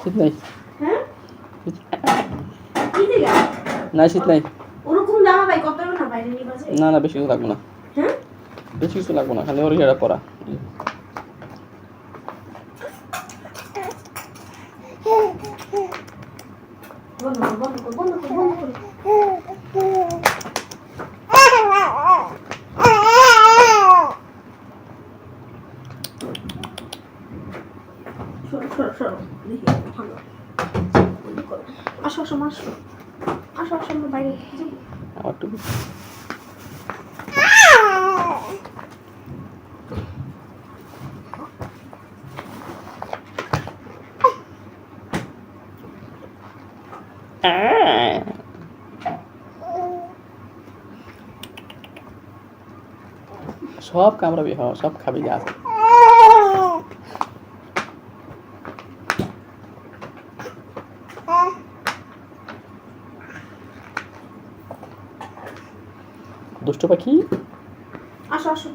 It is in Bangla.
শীত নাই। হ্যাঁ কি দিলা না শীত নাই। ওরকম জামা ভাই কত না বাইরে নিবা যায়? না না বেশি কিছু লাগবে না। হ্যাঁ বেশি কিছু লাগবে না, খালি ওর ইয়েটা পরা। আসো আসো আসো আসো আসো আমরা বাইরে যাবো। আমার টুপি সব কামড়াবি, হ্যাঁ সব খাবি যা আছে। দুষ্ট পাখি আসো আসো